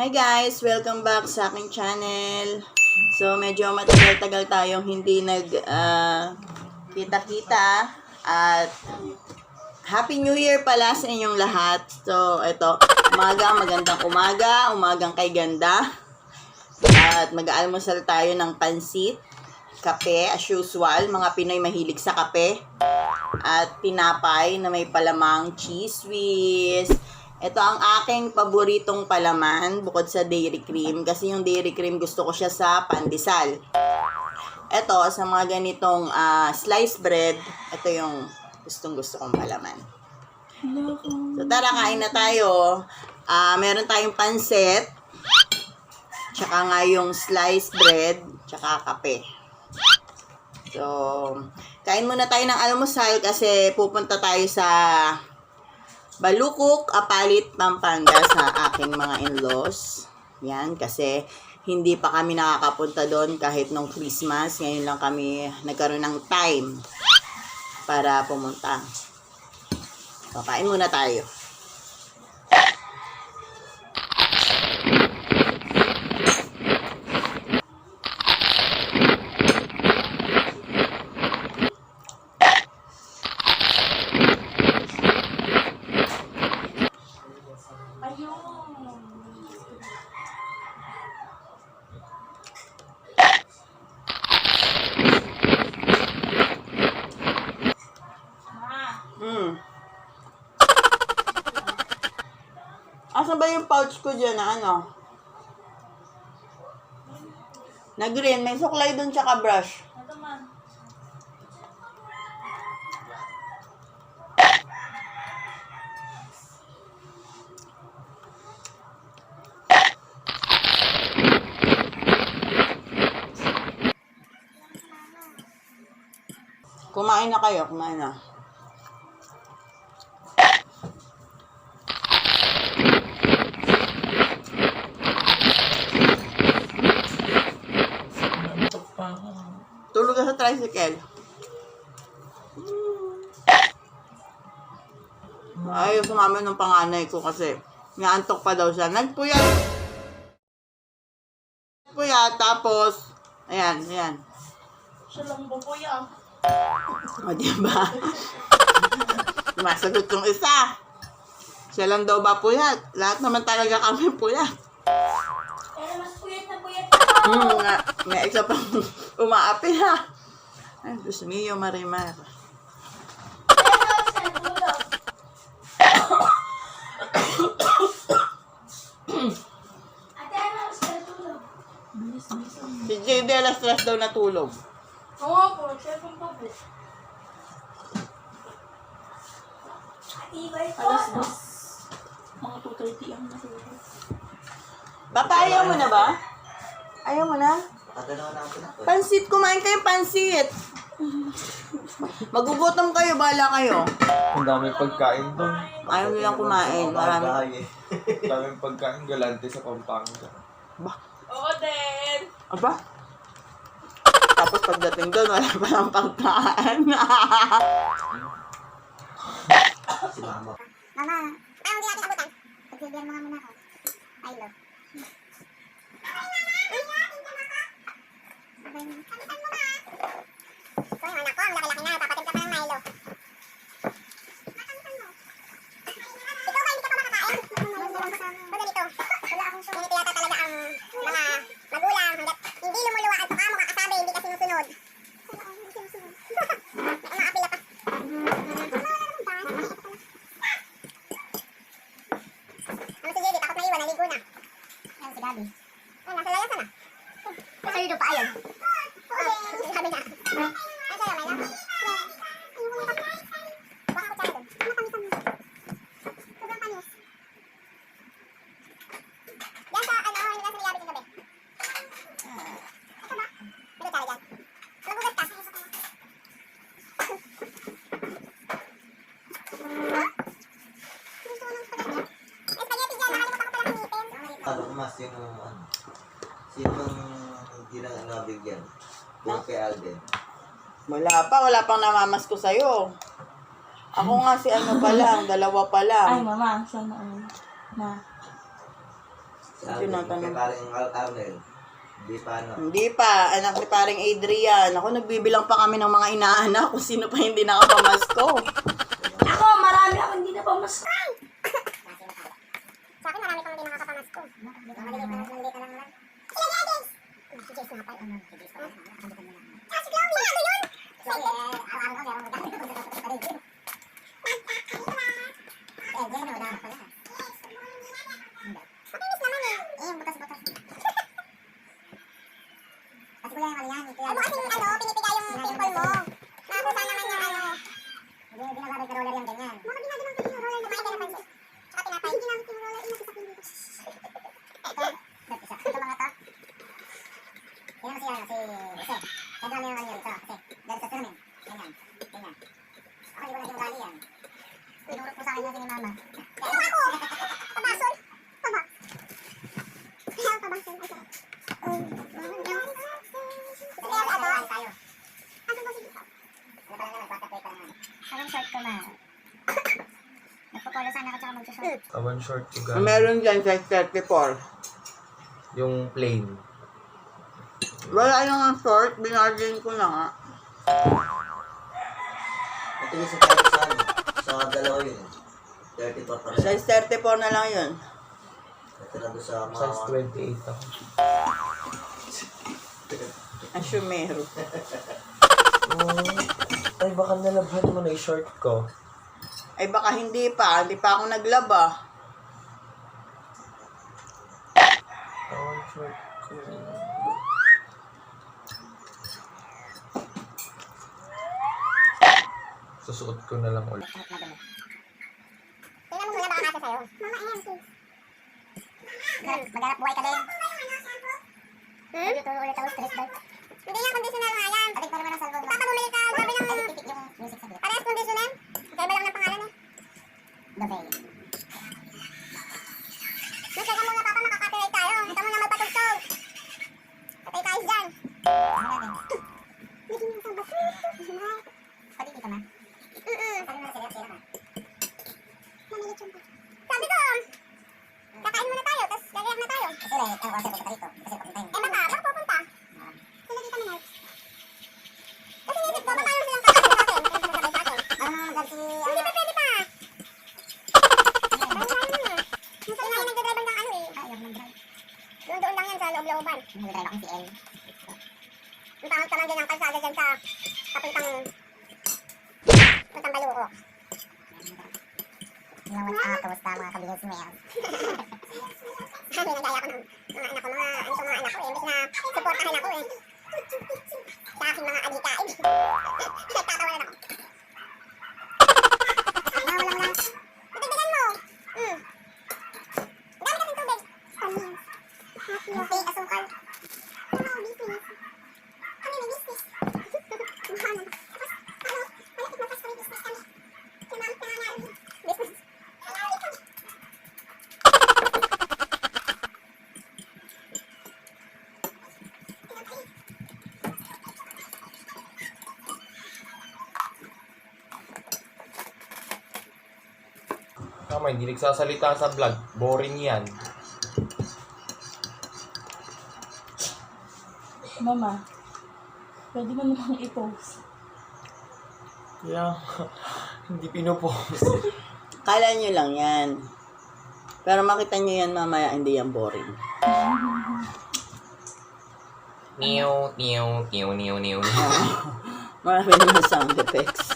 Hi guys! Welcome back sa aking channel. So, medyo matagal-tagal tayong hindi kita-kita. At Happy New Year pala sa inyong lahat. So, ito, magandang umagang kay ganda. At mag-aalmusal tayo ng pansit, kape, as usual. Mga Pinoy mahilig sa kape. At tinapay na may palamang cheese whiz. Ito ang aking paboritong palaman bukod sa dairy cream. Kasi yung dairy cream gusto ko siya sa pandesal. Ito, sa mga ganitong sliced bread, ito yung gustong-gusto kong palaman. So tara, kain na tayo. Meron tayong pansit, tsaka nga yung sliced bread, tsaka kape. So, kain muna tayo ng almusal kasi pupunta tayo sa Balukok, Apalit, Pampanga sa aking mga in-laws. Yan, kasi hindi pa kami nakakapunta doon kahit nung Christmas. Ngayon lang kami nagkaroon ng time para pumunta. So, kain muna tayo. Asan ba yung pouch ko dyan na ano? Na green. May suklay dun tsaka brush. Ito man. Kumain na kayo. Kumain na. Tulog ka sa tricycle. Ayaw sumama ng panganay ko kasi naantok pa daw siya. Nagpuyat, tapos, ayan. Siya lang bubuya. O, diba? Masagot yung isa. Siya lang daw ba puyat? Lahat naman talaga kami puyat. Pero mas puyat na puyat May isa pang umaapi ha. Ay, Diyos mio, Marimar. Ate, ano oras ka natulog? Si JD alas 3 daw natulog. Oo po, cellphone po po. Atibay po. Alas 2. Mga 2:30 ang natulog. Papa, ayaw mo na ba? Ayaw mo na? Pansit, kumain kayo pansit. Magugutom kayo, bahala kayo. Ang daming pagkain doon. Ayaw nilang kumain, marami. Ang daming pagkain galante sa Pampanga. Ba? Oo din. Aba? Tapos pagdating doon, wala pa ng pagkain. Si Mama. Mama, parang hindi natin abutan. Pagsibihan mo nga muna ako. I love. So yung anak ko, ang laki-laki na. Papatimpla pa ng Milo. Ikaw ba, hindi ka pa makakain? Baga dito. Ganito yata talaga ang mga magulang. Hanggat hindi lumuluwa at baka mo kakasabi, hindi ka sinusunod. May umaapila pa. Ano si Jerry? Takot na iwan, naligo na. Ayun si Gabi. Ay, nasa layasan na. Nasa lido pa, ayun. Sabi na. Ay, sa'yo, may lang. Baka ko tayo doon. Ano kami sa sobrang panis. Yan sa, ano, yung nasa niyabit yung gabi. Ito ba? May kutsara dyan. Magugas ka. Ano ko mas yung sinong hindi na nabigyan? Buko kay Alden. Wala pang namamas ko sa'yo. Ako nga si ano pa lang, 2 pa lang. Ay, mama, sana all. Ma. Sabi, Tinatanong. paring Arnel. Hindi pa ano. Hindi pa, anak ni paring Adrian. Ako, nagbibilang pa kami ng mga inaanak kung sino pa hindi nakapamasko. Ako, marami ako hindi na pamasko. Sa akin, marami pang hindi nakakapamasko. Maliliit na lang. Sila ni Adis! Si Jace na pa. Si Jace pa. Si Chloe! Ano yun? Chloe, araw-araw ko, meron ko dahil. Jen, wala na pala. Makinis naman eh. Butas-butas. Kasi kuya yung aliyan. Huwag mo kasing pinipiga yung pimple mo. Nakakusa naman yung Hindi ginagabay ka roller yung ganyan. Mga ginagabay ka yung roller. Kumain ka na pansit. Tsaka tinapay. Hindi ginamit yung roller. Inapis ako dito. Ito mga to. Tingnan mo si Jose. Kaya dami yung ano yun ito. Kasi dahil sa salamin. Ganyan. Ganyan. Ako hindi ko na ginagawa yan. Pinurot mo sa akin yung ni mama. Kaya ako! Pabason! Paba! Kaya pabason. Ito. Kaya tayo. Ano ba sige? Ano pala naman? Waterplay pa naman. Anong short ka ba? Nagpapolo sana ako tsaka mag-short. One short to Meron dyan size 34. Yung plain. Wala yung short, binargain ko na nga. Ito yung sa tayo sa ano. Sa dalawa yun. 34 pa rin. Size 34 na lang yun. Ito na doon sa mga... Size 28 ako. Asumero. Ay, baka nalabhan mo na yung short ko. Ay baka hindi pa ako naglaba. One short ko. Susuot ko na lang ulit. Tingnan mo muna baka kasi sa'yo. Mama, ayan, please. Maghanap buhay ka din. Dito ulit ako, stress ball. Hindi nga, conditioner nga yan. Adik pa naman ang salvo. Papabumili ka, sabi ng... Adik yung music sa dito. Parehas conditioner. Kaya ba lang ng pangalan eh? Dobey. Teka muna, papa, makaka-copyright tayo. Ito muna magpatugtog. Patay tayo dyan. Ano natin? Naging yung sabas. Pati dito ma. Sabi mo na sila ka. Mamilit yung pa. Sabi ko, kakain muna tayo, tapos gagayak na tayo. Kasi ang order ko pa rito. Kasi papunta yun. Baka, baka pupunta. Sila dito naman. Kasi nisip ko, baka yung silang kakain sa akin. Kasi sabay sa akin. Hindi pa pwede pa. Nasa nga yung nagdadrive ng ano eh. Ayaw nag-drive. Doon lang yan sa loob-looban. Nagdadrive ako si El. Ang pangit naman din ang kalsada dyan sa puntang Baluo. Ginawan kamusta mga kabilis mo yan. Sabi, nagaya ko ng mga anak ko, mga anak ko eh. Imbis na supportahan ako eh. Sa aking mga adikain. Nagtatawa na ako. Wala. Matagdagan mo. Ang dami kasing tubig. Hindi, asukal. Ano, business. Kami may business. Mahal na. Malapit matas kami business kami. Kumamit na nga namin. Business. Tama, hindi nagsasalita sa vlog. Boring yan. Mama, pwede mo namang i-post. Kaya, hindi pinopost. Kala nyo lang yan. Pero makita nyo yan mamaya, hindi yan boring. Niyo. Marami naman sound effects.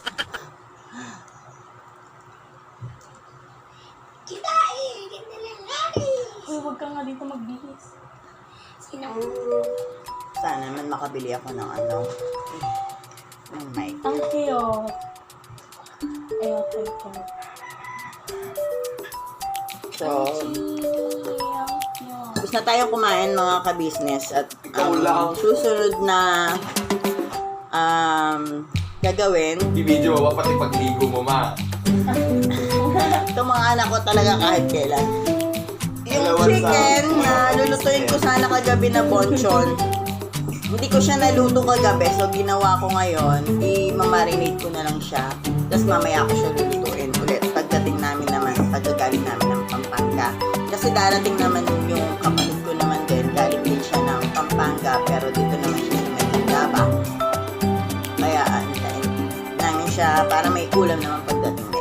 Uy, huwag ka nga dito magbihis. Sana naman makabili ako ng ano. Ng mic. Ang cute. Ayaw, teko. So, Ang cute. tapos na tayong kumain mga ka-business at ang Lang. susunod na gagawin. Di-video mo pati pagligo mo, ma. Itong mga anak ko talaga kahit kailan. Yung Dalawang chicken sa- na lulutuin ko sana kagabi na bonchon, hindi ko siya naluto kagabi. So, ginawa ko ngayon, i-marinate ko na lang siya. Tapos mamaya ko siya lulutuin ulit. Pagdating namin naman, pagkagaling namin ng Pampanga. Kasi darating naman yung kapatid siya para may kulam naman pagdating